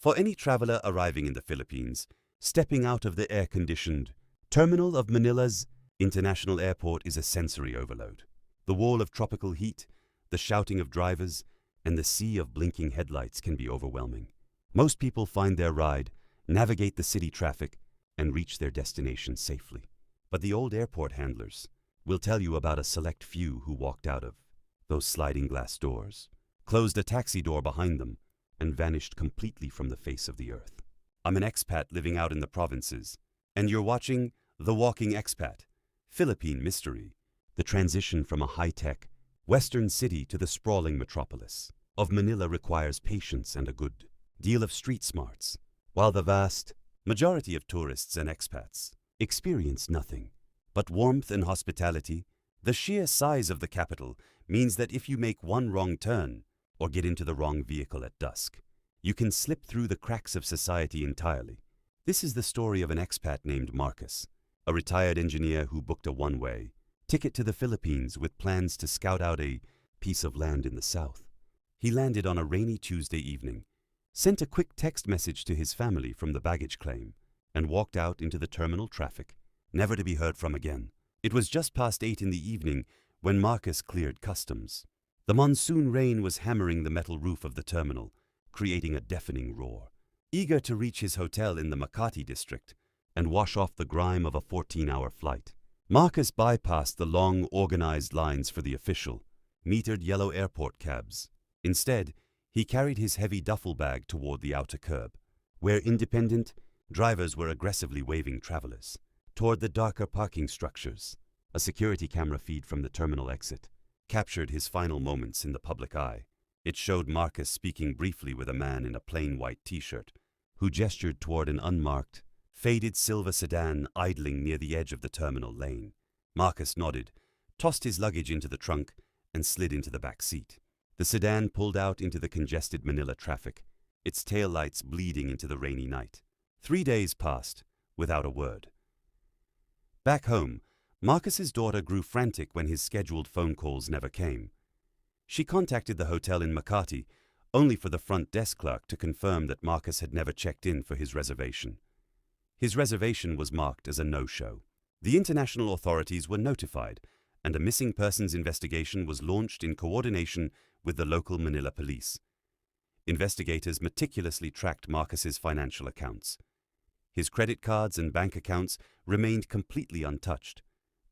For any traveler arriving in the Philippines, stepping out of the air-conditioned terminal of Manila's International Airport is a sensory overload. The wall of tropical heat, the shouting of drivers, and the sea of blinking headlights can be overwhelming. Most people find their ride, navigate the city traffic, and reach their destination safely. But the old airport handlers will tell you about a select few who walked out of those sliding glass doors, closed a taxi door behind them, and vanished completely from the face of the earth. I'm an expat living out in the provinces, and you're watching The Walking Expat, Philippine Mystery, the transition from a high-tech, western city to the sprawling metropolis of Manila requires patience and a good deal of street smarts, while the vast majority of tourists and expats experience nothing but warmth and hospitality. The sheer size of the capital means that if you make one wrong turn or get into the wrong vehicle at dusk, you can slip through the cracks of society entirely. This is the story of an expat named Marcus, a retired engineer who booked a one-way ticket to the Philippines with plans to scout out a piece of land in the south. He landed on a rainy Tuesday evening, sent a quick text message to his family from the baggage claim, and walked out into the terminal traffic, never to be heard from again. It was just past 8 in the evening when Marcus cleared customs. The monsoon rain was hammering the metal roof of the terminal, creating a deafening roar. Eager to reach his hotel in the Makati district and wash off the grime of a 14-hour flight, Marcus bypassed the long, organized lines for the official, metered yellow airport cabs. Instead, he carried his heavy duffel bag toward the outer curb, where independent drivers were aggressively waving travelers toward the darker parking structures. A security camera feed from the terminal exit captured his final moments in the public eye. It showed Marcus speaking briefly with a man in a plain white t-shirt who gestured toward an unmarked, faded silver sedan idling near the edge of the terminal lane. Marcus nodded, tossed his luggage into the trunk, and slid into the back seat. The sedan pulled out into the congested Manila traffic, its taillights bleeding into the rainy night. 3 days passed without a word. Back home, Marcus's daughter grew frantic when his scheduled phone calls never came. She contacted the hotel in Makati, only for the front desk clerk to confirm that Marcus had never checked in for his reservation. His reservation was marked as a no-show. The international authorities were notified, and a missing persons investigation was launched in coordination with the local Manila police. Investigators meticulously tracked Marcus's financial accounts. His credit cards and bank accounts remained completely untouched.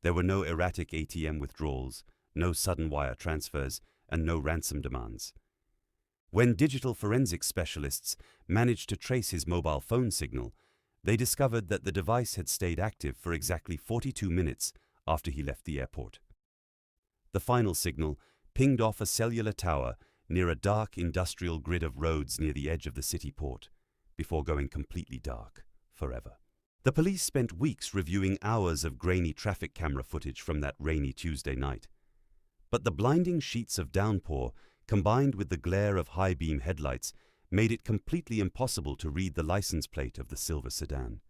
There were no erratic ATM withdrawals, no sudden wire transfers, and no ransom demands. When digital forensics specialists managed to trace his mobile phone signal, they discovered that the device had stayed active for exactly 42 minutes after he left the airport. The final signal pinged off a cellular tower near a dark industrial grid of roads near the edge of the city port, before going completely dark forever. The police spent weeks reviewing hours of grainy traffic camera footage from that rainy Tuesday night. But the blinding sheets of downpour, combined with the glare of high-beam headlights, made it completely impossible to read the license plate of the silver sedan.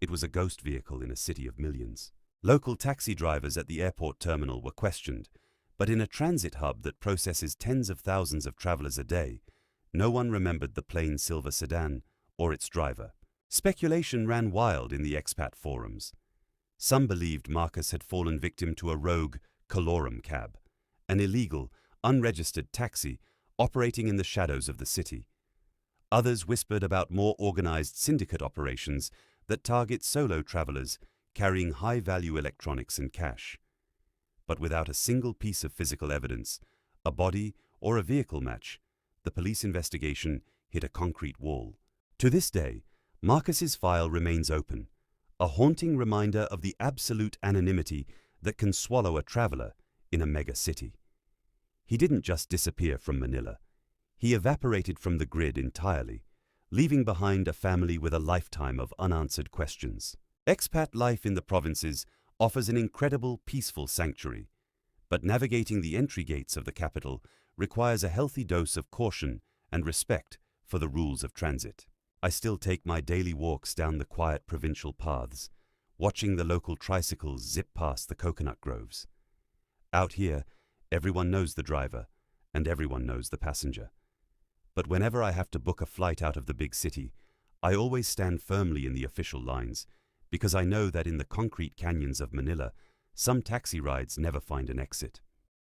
It was a ghost vehicle in a city of millions. Local taxi drivers at the airport terminal were questioned, but in a transit hub that processes tens of thousands of travelers a day, no one remembered the plain silver sedan or its driver. Speculation ran wild in the expat forums. Some believed Marcus had fallen victim to a rogue colorum cab, an illegal, unregistered taxi operating in the shadows of the city. Others whispered about more organized syndicate operations that target solo travelers carrying high-value electronics and cash. But without a single piece of physical evidence, a body or a vehicle match, the police investigation hit a concrete wall. To this day, Marcus's file remains open, a haunting reminder of the absolute anonymity that can swallow a traveler in a mega city. He didn't just disappear from Manila. He evaporated from the grid entirely, leaving behind a family with a lifetime of unanswered questions. Expat life in the provinces offers an incredible, peaceful sanctuary, but navigating the entry gates of the capital requires a healthy dose of caution and respect for the rules of transit. I still take my daily walks down the quiet provincial paths, watching the local tricycles zip past the coconut groves. Out here, everyone knows the driver, and everyone knows the passenger. But whenever I have to book a flight out of the big city, I always stand firmly in the official lines, because I know that in the concrete canyons of Manila, some taxi rides never find an exit.